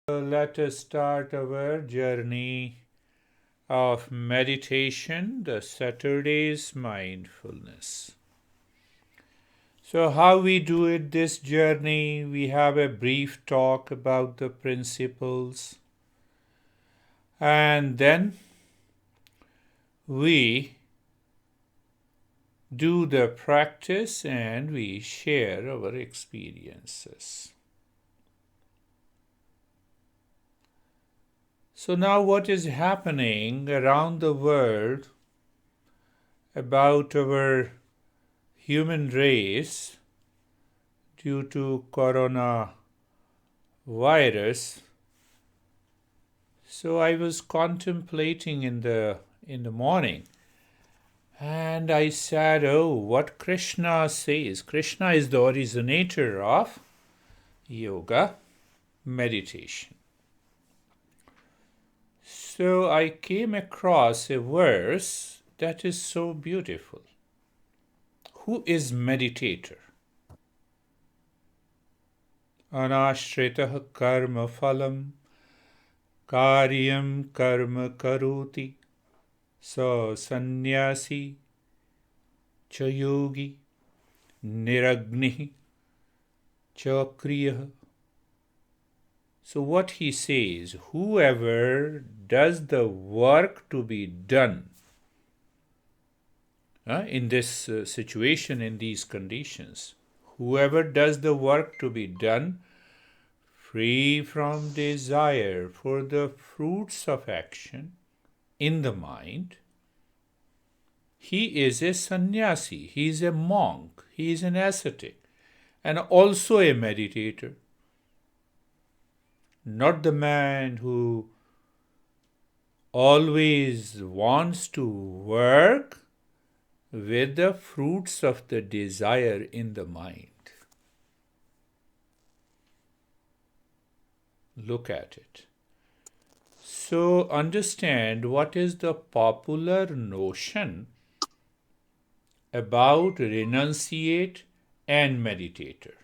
Let us start our journey of meditation, the Saturday's mindfulness. So, how we do it this journey, we have a brief talk about the principles, and then we do the practice and we share our experiences. So now what is happening around the world about our human race due to coronavirus? So I was contemplating in the morning, and I said, what Krishna says. Krishna is the originator of yoga, meditation. So I came across a verse that is so beautiful. Who is meditator? Anashritah karma phalam karyam karma karoti sa sannyasi cha yogi niragnihi cha kriyah. So what he says, whoever does the work to be done in this situation, in these conditions, whoever does the work to be done free from desire for the fruits of action in the mind, he is a sannyasi, he is a monk, he is an ascetic, and also a meditator. Not the man who always wants to work with the fruits of the desire in the mind. Look at it. So understand what is the popular notion about renunciate and meditator.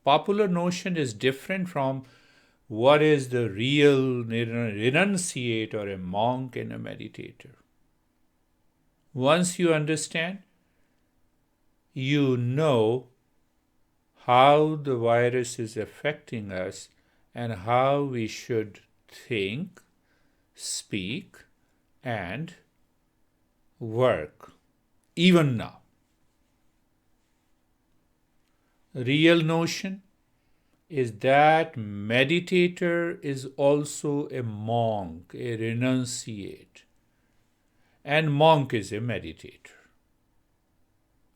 Popular notion is different from what is the real renunciate or a monk and a meditator. Once you understand, you know how the virus is affecting us and how we should think, speak, and work, even now. Real notion is that meditator is also a monk, a renunciate, and monk is a meditator.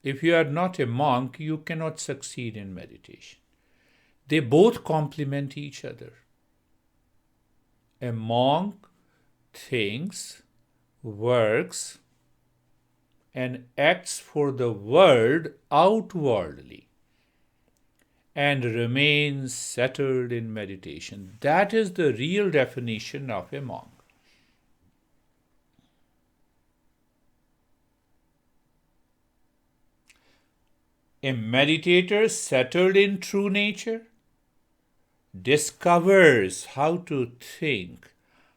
If you are not a monk, you cannot succeed in meditation. They both complement each other. A monk thinks, works, and acts for the world outwardly, and remains settled in meditation. That is the real definition of a monk. A meditator settled in true nature discovers how to think,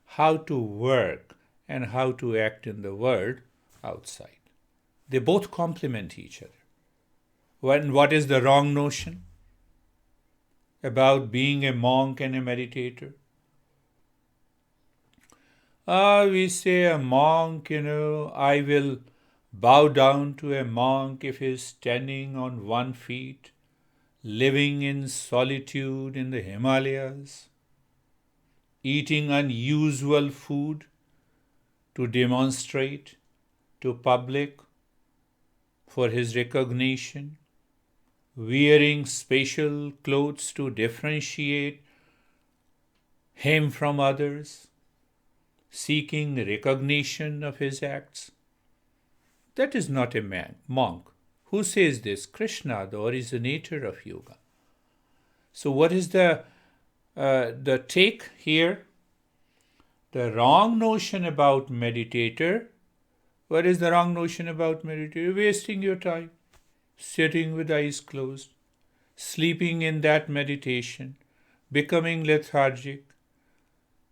how to work, and how to act in the world outside. They both complement each other. What is the wrong notion about being a monk and a meditator? We say a monk, I will bow down to a monk if he is standing on one feet, living in solitude in the Himalayas, eating unusual food to demonstrate to public for his recognition, wearing special clothes to differentiate him from others, seeking recognition of his acts. That is not a monk. Who says this? Krishna, the originator of yoga. So what is the take here? The wrong notion about meditator. What is the wrong notion about meditator? Wasting your time, sitting with eyes closed, sleeping in that meditation, becoming lethargic,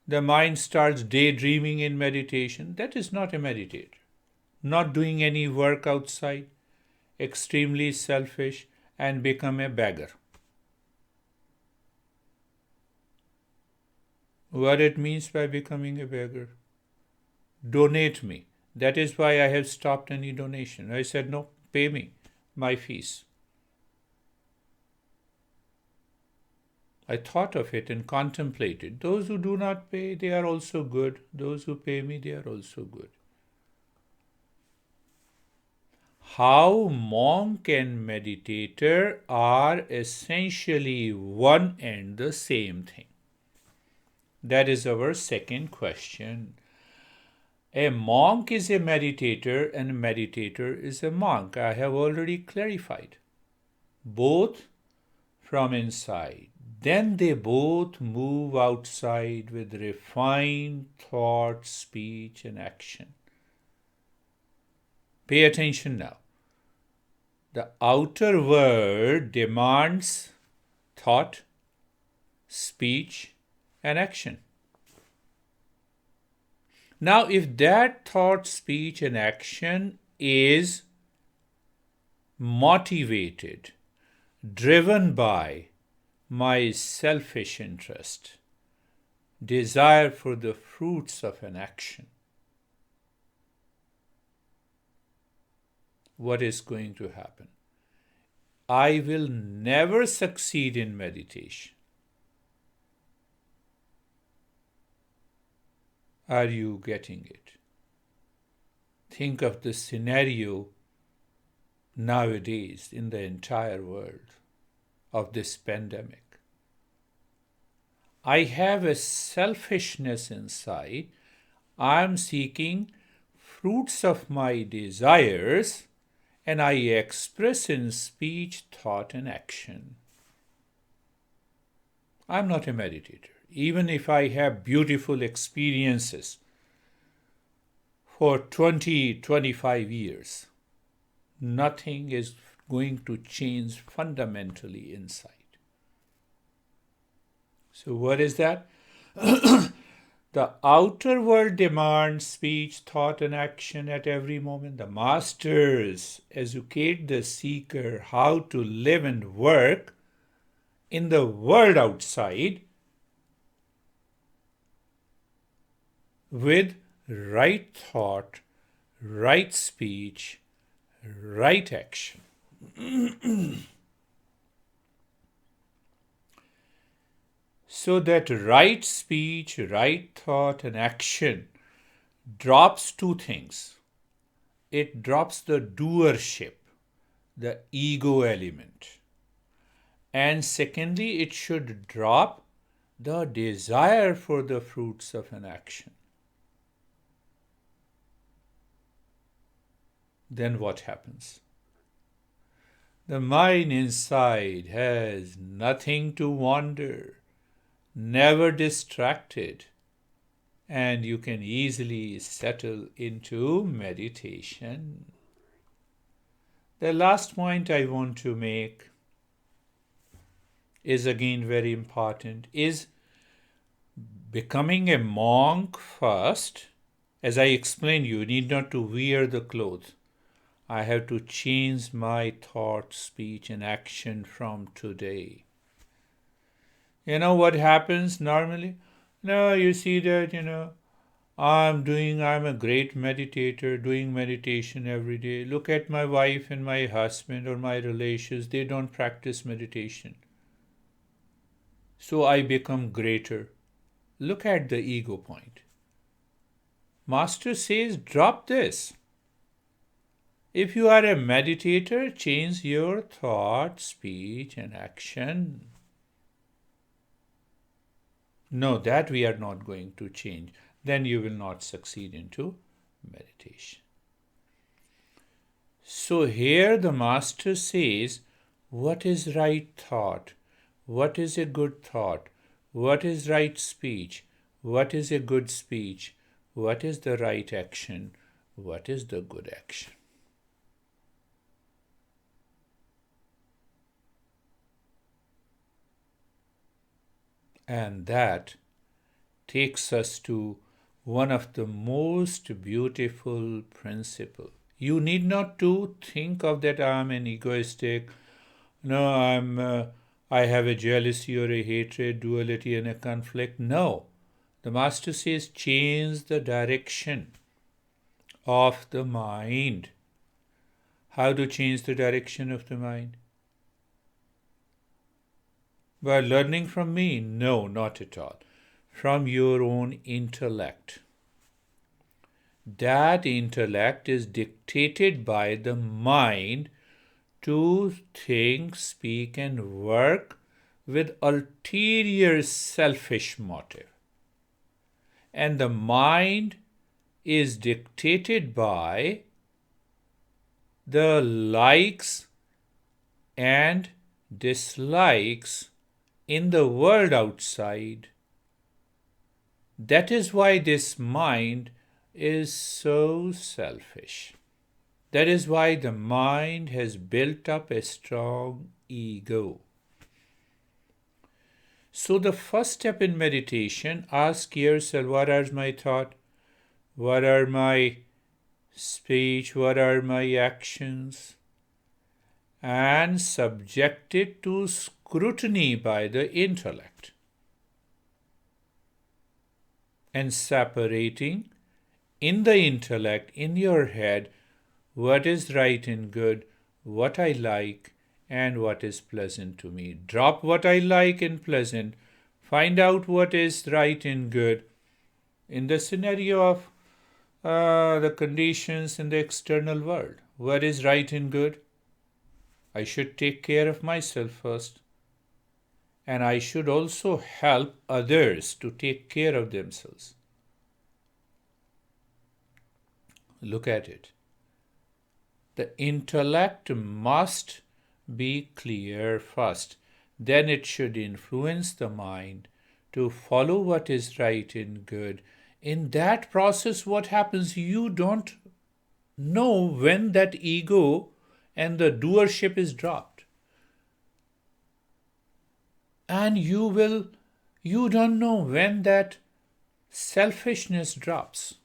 The mind starts daydreaming in meditation. That is not a meditator. Not doing any work outside, extremely selfish, and become a beggar. What it means by becoming a beggar? Donate me. That is why I have stopped any donation. I said, no, pay me my fees. I thought of it and contemplated. Those who do not pay, they are also good. Those who pay me, they are also good. How monk and meditator are essentially one and the same thing. That is our second question. A monk is a meditator and a meditator is a monk. I have already clarified. Both from inside. Then they both move outside with refined thought, speech, and action. Pay attention now. The outer world demands thought, speech, and action. Now, if that thought, speech, and action is motivated, driven by my selfish interest, desire for the fruits of an action, what is going to happen? I will never succeed in meditation. Are you getting it? Think of the scenario nowadays in the entire world of this pandemic. I have a selfishness inside. I am seeking fruits of my desires, and I express in speech, thought, and action. I am not a meditator. Even if I have beautiful experiences for 20-25 years, nothing is going to change fundamentally inside. So what is that? The outer world demands speech, thought, and action at every moment. The masters educate the seeker how to live and work in the world outside with right thought, right speech, right action. So that right speech, right thought, and action drops two things. It drops the doership, the ego element. And secondly, it should drop the desire for the fruits of an action. Then what happens? The mind inside has nothing to wander, never distracted, and you can easily settle into meditation. The last point I want to make is again very important, is becoming a monk first. As I explained, you need not to wear the clothes. I have to change my thought, speech, and action from today. You know what happens normally? No, you see that, I'm a great meditator, doing meditation every day. Look at my wife and my husband or my relations, they don't practice meditation. So I become greater. Look at the ego point. Master says, drop this. If you are a meditator, change your thought, speech, and action. No, that we are not going to change. Then you will not succeed into meditation. So here the master says, what is right thought? What is a good thought? What is right speech? What is a good speech? What is the right action? What is the good action? And that takes us to one of the most beautiful principles. You need not to think of that I'm an egoistic, no, I have a jealousy or a hatred, duality and a conflict. No. The Master says change the direction of the mind. How to change the direction of the mind? By learning from me? No, not at all. From your own intellect. That intellect is dictated by the mind to think, speak, and work with ulterior selfish motive. And the mind is dictated by the likes and dislikes in the world outside. That is why this mind is so selfish. That is why the mind has built up a strong ego. So the first step in meditation, ask yourself, what are my thoughts? What are my speech? What are my actions? And subject it to scrutiny by the intellect. And separating in the intellect, in your head, what is right and good, what I like, and what is pleasant to me. Drop what I like and pleasant. Find out what is right and good. In the scenario of the conditions in the external world, what is right and good? I should take care of myself first. And I should also help others to take care of themselves. Look at it. The intellect must be clear first. Then it should influence the mind to follow what is right and good. In that process, what happens? You don't know when that ego and the doership is dropped. And you don't know when that selfishness drops.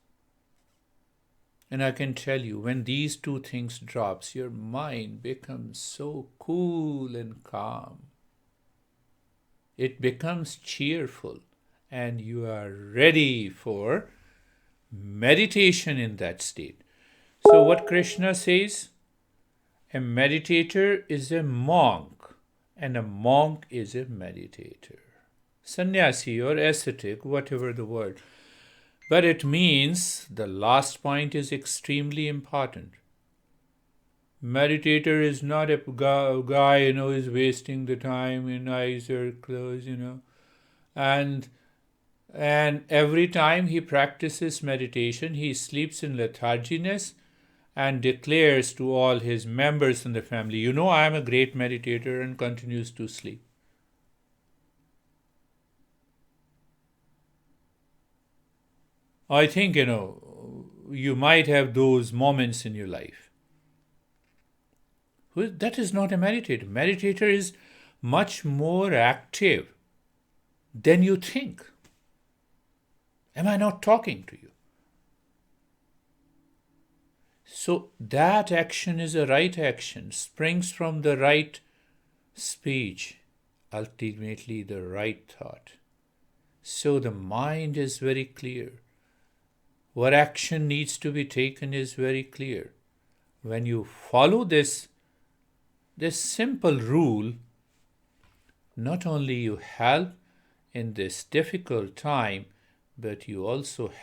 And I can tell you, when these two things drops, your mind becomes so cool and calm. It becomes cheerful, and you are ready for meditation in that state. So what Krishna says, a meditator is a monk, and a monk is a meditator. Sannyasi or ascetic, whatever the word. But it means the last point is extremely important. Meditator is not a guy, who is wasting the time in eyes are closed, And every time he practices meditation, he sleeps in letharginess and declares to all his members in the family, I am a great meditator, and continues to sleep. I think, you might have those moments in your life. That is not a meditator. Meditator is much more active than you think. Am I not talking to you? So that action is a right action, springs from the right speech, ultimately the right thought. So the mind is very clear. What action needs to be taken is very clear. When you follow this simple rule, not only you help in this difficult time, but you also help